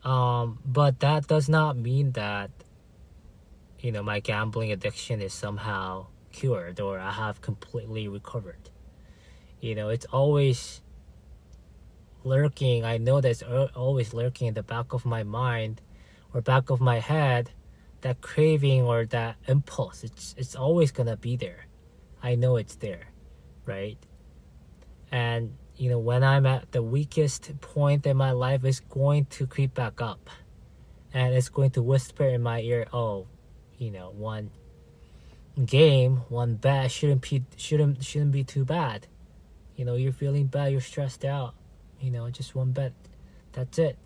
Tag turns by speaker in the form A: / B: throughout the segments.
A: But that does not mean that, my gambling addiction is somehow cured or I have completely recovered. It's always lurking. I know that's always lurking in the back of my mind or back of my head, that craving or that impulse. It's always gonna be there. I know it's there, right? And when I'm at the weakest point in my life, it's going to creep back up, and it's going to whisper in my ear, oh, one game, one bet shouldn't be too bad. You're feeling bad, you're stressed out, just one bet, that's it.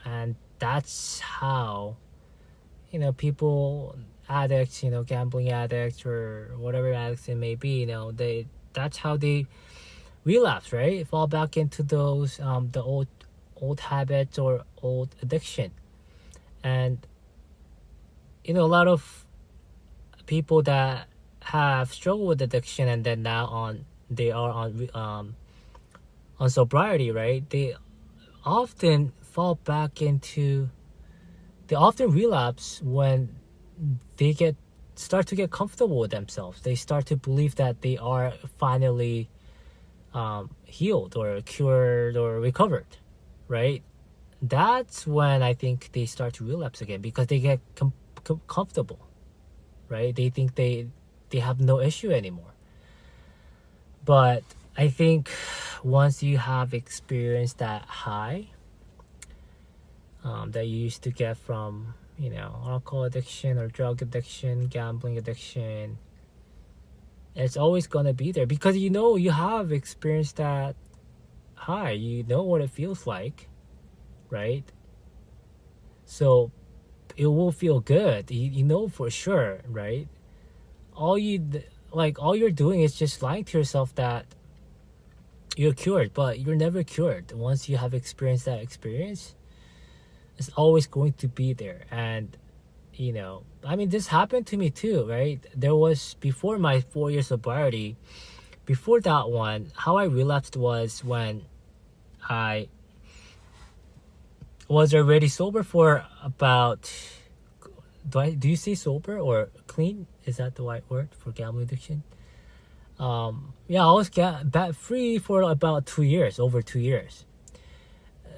A: And that's how people, addicts, gambling addicts or whatever addicts it may be, that's how they relapse, right? Fall back into those the old habits or old addiction. And a lot of people that have struggled with addiction and then now they are on sobriety, right? They often relapse when they start to get comfortable with themselves. They start to believe that they are finally healed or cured or recovered, right? That's when I think they start to relapse again, because they get comfortable, right? They think they have no issue anymore. But I think once you have experienced that high that you used to get from alcohol addiction or drug addiction, gambling addiction, it's always gonna be there, because you have experienced that high. You know what it feels like, right? So it will feel good. You know for sure, right? All you're doing is just lying to yourself that you're cured, but you're never cured. Once you have experienced that experience, it's always going to be there. And this happened to me too, right? There was, before my 4 years sobriety, before that one, how I relapsed was when I was already sober for about, do you say sober or clean? Is that the right word for gambling addiction? I was bat free for about 2 years, over 2 years.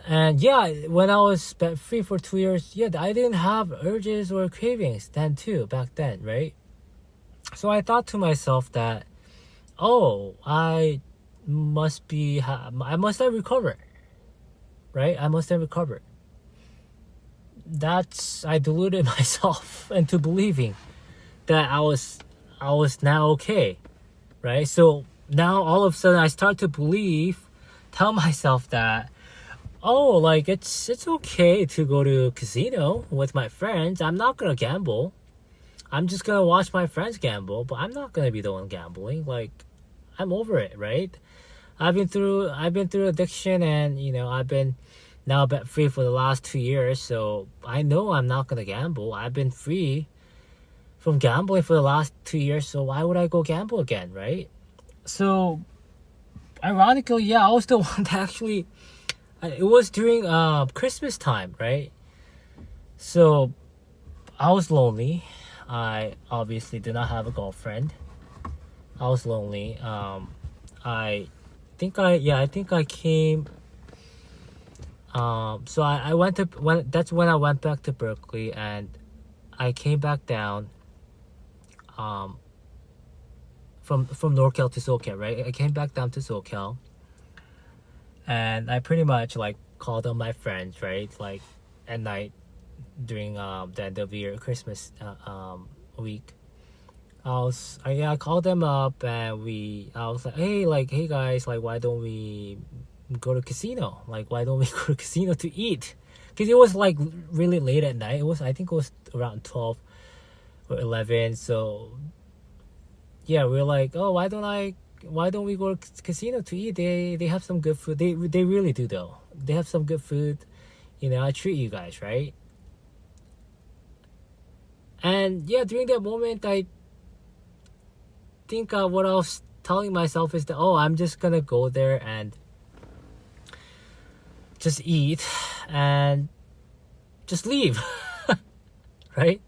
A: And when I was bat free for 2 years, I didn't have urges or cravings back then, right? So I thought to myself that, I must have recovered, right? I must have recovered. I deluded myself into believing that I was now okay, right? So now all of a sudden I start to tell myself that, it's okay to go to a casino with my friends. I'm not gonna gamble. I'm just gonna watch my friends gamble, but I'm not gonna be the one gambling. I'm over it, right? I've been through addiction, and I've been now bet free for the last 2 years, so I know I'm not gonna gamble. I've been free from gambling for the last 2 years, so why would I go gamble again, right? So ironically, I was the one that actually, it was during Christmas time, right? So I was lonely. I obviously did not have a girlfriend. I was lonely. I think I came. So I went to that's when I went back to Berkeley, and I came back down. From NorCal to SoCal, right? I came back down to SoCal, and I pretty much called on my friends, right? At night during the end of year Christmas week. I called them up, and I was like, hey guys, why don't we go to casino? Why don't we go to casino to eat? Because it was really late at night. I think it was around 12 or 11. So we were like, why don't we go to casino to eat? They have some good food. They really do though. They have some good food. I treat you guys, right? And during that moment, I think what I was telling myself is that, I'm just gonna go there and just eat and just leave. Right?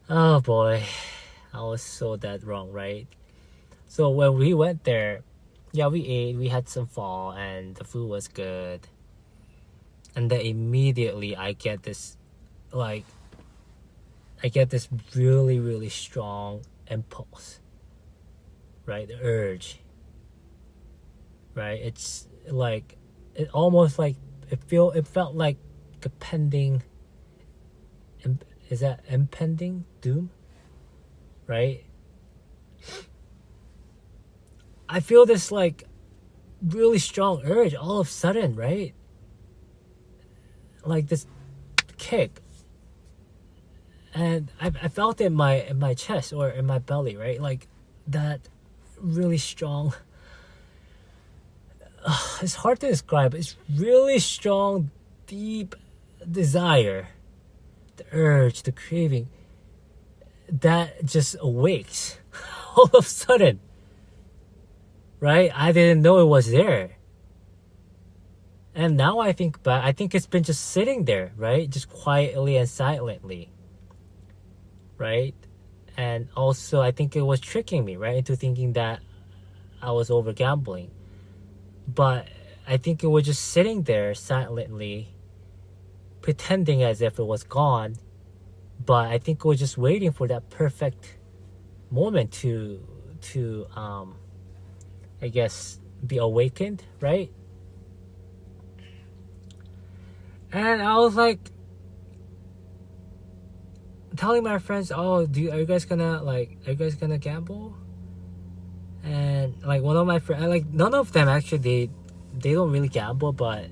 A: Oh boy, I was so dead wrong, right? So when we went there, yeah, we ate, we had some pho, and the food was good. And then immediately I get this really, really strong impulse, right? The urge, right? It's like, it almost like, it felt like a pending, is that impending doom, right? I feel this like really strong urge all of a sudden, right? Like this kick, and I felt it in my chest or in my belly, right? Like that really strong. It's hard to describe. It's really strong, deep desire, the urge, the craving that just awakes all of a sudden, right? I didn't know it was there. And now I think back, I think it's been just sitting there, right? Just quietly and silently, right? And also, I think it was tricking me, right? Into thinking that I was over gambling. But I think it was just sitting there silently, pretending as if it was gone. But I think it was just waiting for that perfect moment to I guess, be awakened, right? And I was like telling my friends, "Oh, are you guys gonna gamble?" And like one of my friends, like none of them actually, they don't really gamble, but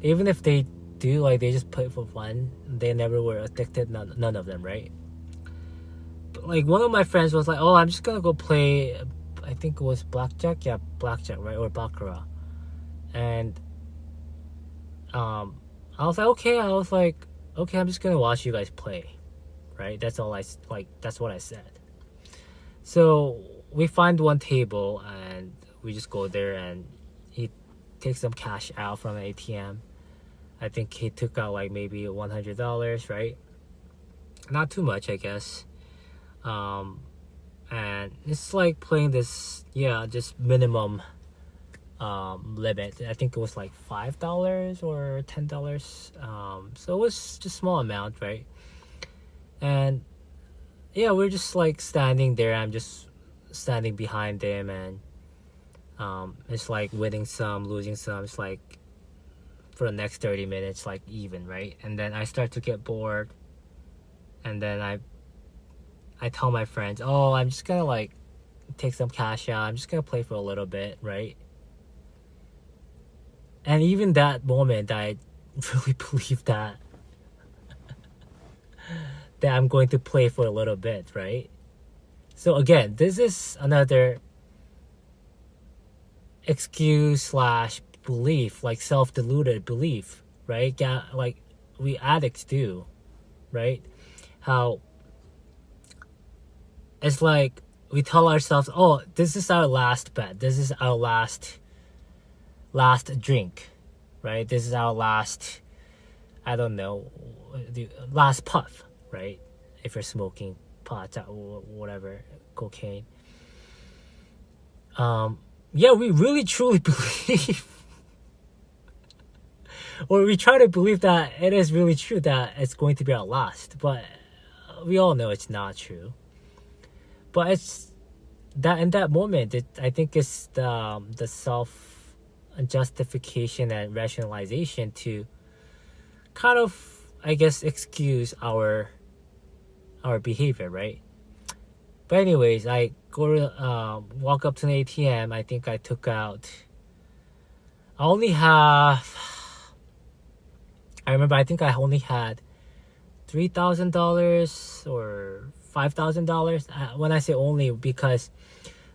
A: even if they do, like they just play for fun. They never were addicted. None of them, right? But like one of my friends was like, "Oh, I'm just gonna go play." I think it was blackjack. Yeah, blackjack, right, or baccarat. And I was like, okay. I was like, okay, I'm just gonna watch you guys play, right? That's all that's what I said. So we find one table and we just go there, and he takes some cash out from an ATM. I think he took out like maybe $100, right? Not too much, I guess. And it's like playing this, just minimum limit. I think it was like $5 or $10. So it was just small amount, right? And yeah, we're just like standing there. I'm just standing behind him, and it's like winning some, losing some. It's like for the next 30 minutes, like even, right? And then I start to get bored, and then I tell my friends, "Oh, I'm just gonna like take some cash out. I'm just gonna play for a little bit," right? And even that moment, I really believe that I'm going to play for a little bit, right? So again, this is another excuse slash belief, like self-deluded belief, right? Like we addicts do, right? How it's like we tell ourselves, "Oh, this is our last bet. This is our last drink, right? This is our last, I don't know, the last puff, right? If you're smoking pot or whatever, cocaine." Yeah, we really truly believe, or we try to believe that it is really true that it's going to be our last, but we all know it's not true. But it's that in that moment, I think it's the self justification and rationalization to kind of, I guess, excuse our behavior, right? But anyways, I go to walk up to the ATM. I think I took out. I only have. I remember. I think I only had $3,000 or $5,000. When I say only, because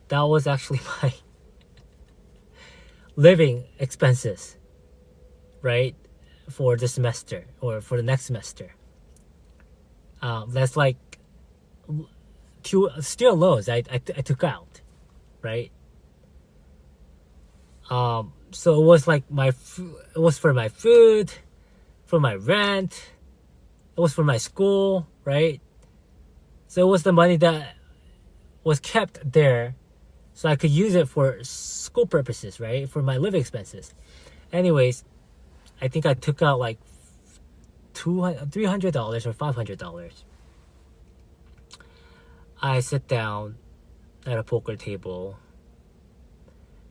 A: that was actually my living expenses, right, for the semester or for the next semester. That's like two still loans I took out, right? So it was like it was for my food, for my rent, it was for my school, right? So it was the money that was kept there so I could use it for school purposes, right? For my living expenses. Anyways, I think I took out like $300 or $500. I sit down at a poker table,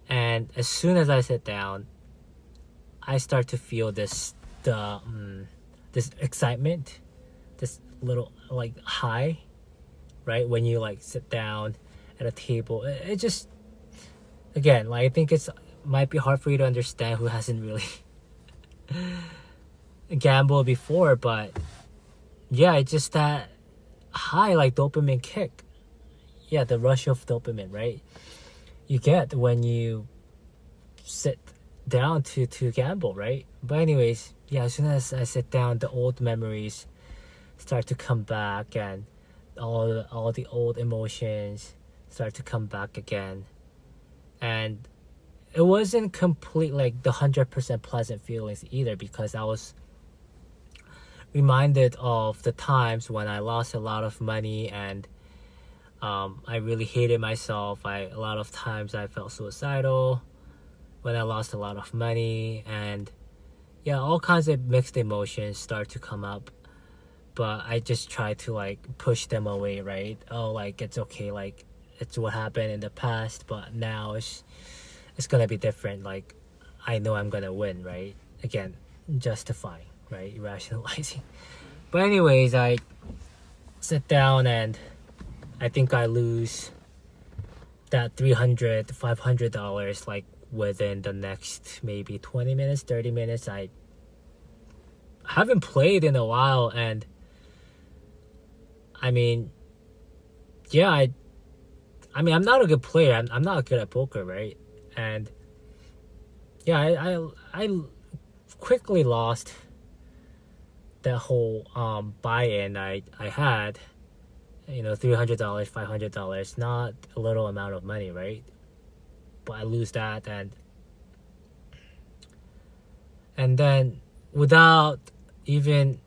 A: and as soon as I sit down, I start to feel this excitement, this little like high, right? When you like sit down at a table, it just, again, like I think it's might be hard for you to understand who hasn't really gambled before, but yeah, it's just that high, like dopamine kick. Yeah, the rush of dopamine, right? You get when you sit down to gamble, right? But anyways, yeah, as soon as I sit down, the old memories start to come back, and all the old emotions start to come back again. And it wasn't complete like the 100% pleasant feelings either, because I was reminded of the times when I lost a lot of money, and I really hated myself. A lot of times I felt suicidal when I lost a lot of money, and yeah, all kinds of mixed emotions start to come up. But I just try to like push them away, right? Oh, like it's okay, like it's what happened in the past, but now it's gonna be different. Like I know I'm gonna win, right? Again, justifying, right? Rationalizing. But anyways, I sit down and I think I lose that $300 to $500 like within the next maybe 20 minutes, 30 minutes. I haven't played in a while, and I mean, yeah, I mean, I'm not a good player. I'm not good at poker, right? And yeah, I quickly lost that whole buy-in I had. You know, $300, $500, not a little amount of money, right? But I lose that, and then without even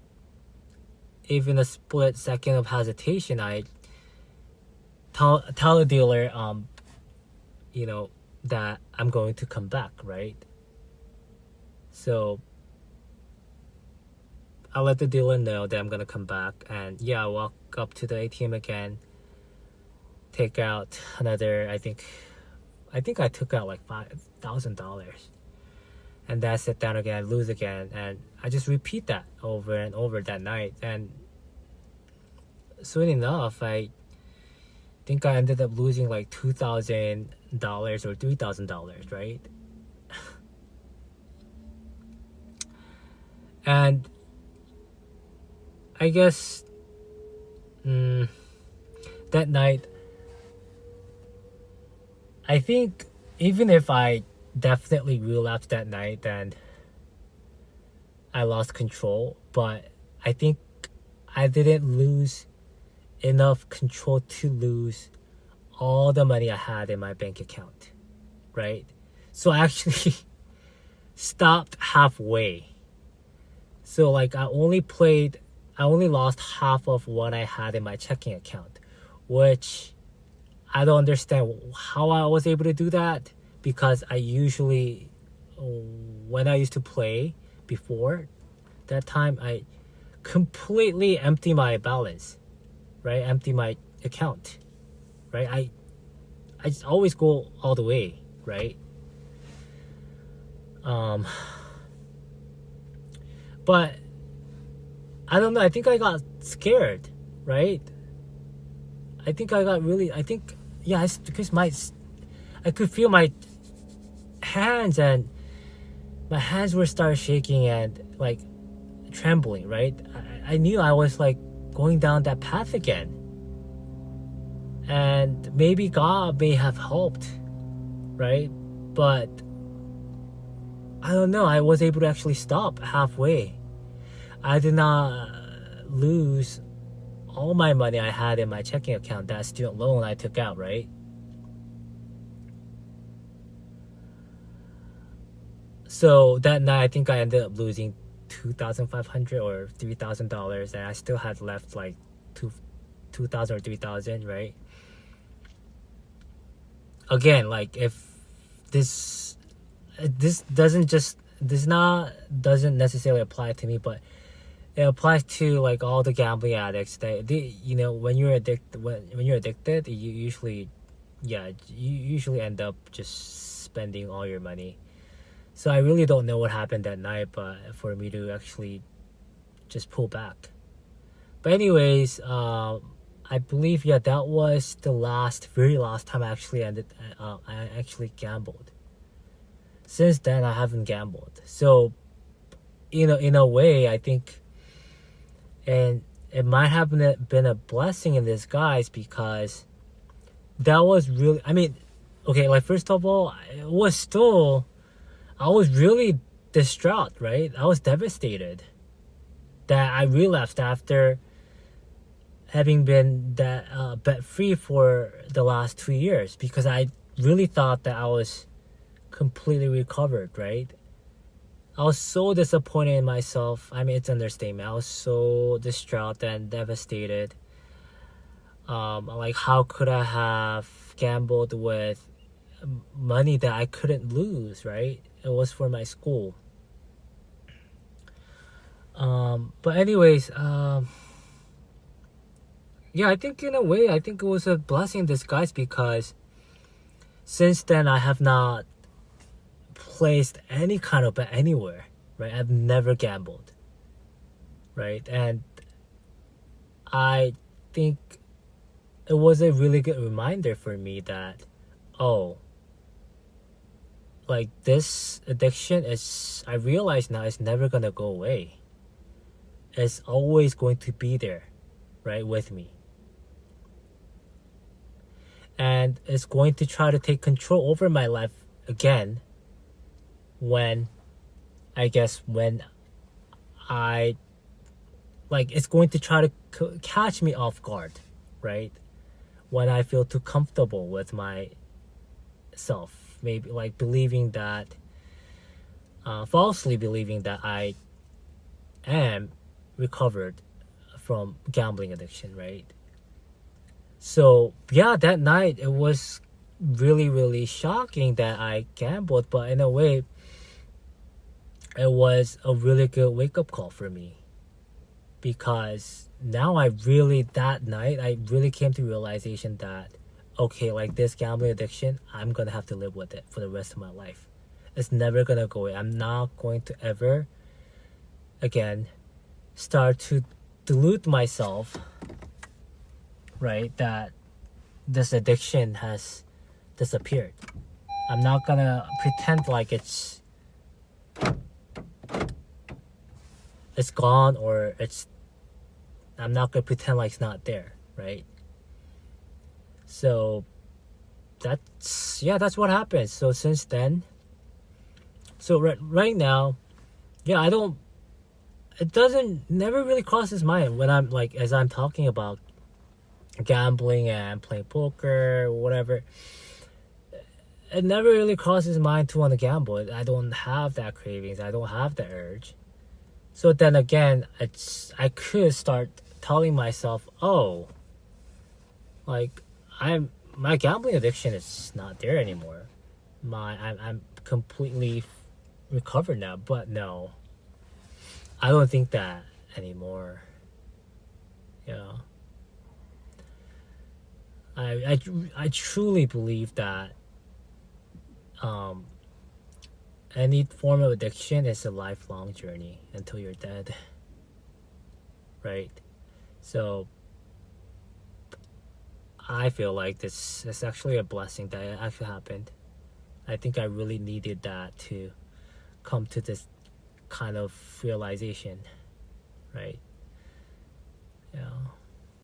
A: a split second of hesitation, I tell the dealer, you know, that I'm going to come back, right? So I let the dealer know that I'm gonna come back, and yeah, I walk up to the ATM again, take out another. I think I took out like $5,000, and then I sit down again, lose again, and I just repeat that over and over that night. And soon enough, I think I ended up losing like $2,000 or $3,000, right? And I guess that night, I think even if I definitely relapsed that night and I lost control, but I think I didn't lose enough control to lose all the money I had in my bank account, right? So I actually stopped halfway. So like I only lost half of what I had in my checking account, which I don't understand how I was able to do that, because I usually, when I used to play before that time, I completely empty my balance, right? Empty my account, right? I just always go all the way, right? But I don't know. I think I got scared, right? I think it's because I could feel my hands, and my hands were start shaking and like trembling, right? I knew I was like going down that path again, and maybe God may have helped, right? But I don't know. I was able to actually stop halfway. I did not lose all my money I had in my checking account, that student loan I took out, right? So that night, I think I ended up losing $2,500 or $3,000, and I still had left like 2,000 or 3,000, right? Again, like if this doesn't necessarily apply to me, but it applies to like all the gambling addicts. They when you're addicted, you usually end up just spending all your money. So I really don't know what happened that night, but for me to actually just pull back. But anyways, I believe that was the very last time I actually gambled. Since then, I haven't gambled. So, in a way, I think, and it might have been a blessing in disguise, because that was really, I mean, okay, like first of all, I was really distraught, right? I was devastated that I relapsed after having been that bet free for the last 2 years, because I really thought that I was completely recovered, right? I was so disappointed in myself. I mean, it's an understatement. I was so distraught and devastated. Like, how could I have gambled with money that I couldn't lose, right? It was for my school. But anyways, I think in a way, I think it was a blessing in disguise, because since then I have not placed any kind of bet anywhere, right? I've never gambled, right? And I think it was a really good reminder for me that, like, this addiction I realize now, it's never gonna go away. It's always going to be there, right, with me. And it's going to try to take control over my life again when it's going to try to catch me off guard, right? When I feel too comfortable with myself, maybe like falsely believing that I am recovered from gambling addiction, right? So that night it was really, really shocking that I gambled, but in a way, it was a really good wake-up call for me, because now that night I really came to realization that, okay, like, this gambling addiction, I'm gonna have to live with it for the rest of my life. It's never gonna go away. I'm not going to ever again start to delude myself, right, that this addiction has disappeared. I'm not gonna pretend like it's gone, or I'm not gonna pretend like it's not there, right? So that's what happened. So since then, right now, it never really crosses mind when I'm like, as I'm talking about gambling and playing poker or whatever, it never really crosses mind to want to gamble. I don't have that cravings. I don't have the urge. So then again, I could start telling myself, like, my gambling addiction is not there anymore. I'm completely recovered now. But no, I don't think that anymore. I truly believe that any form of addiction is a lifelong journey until you're dead, right? So I feel like this is actually a blessing that it actually happened. I think I really needed that to come to this kind of realization, right?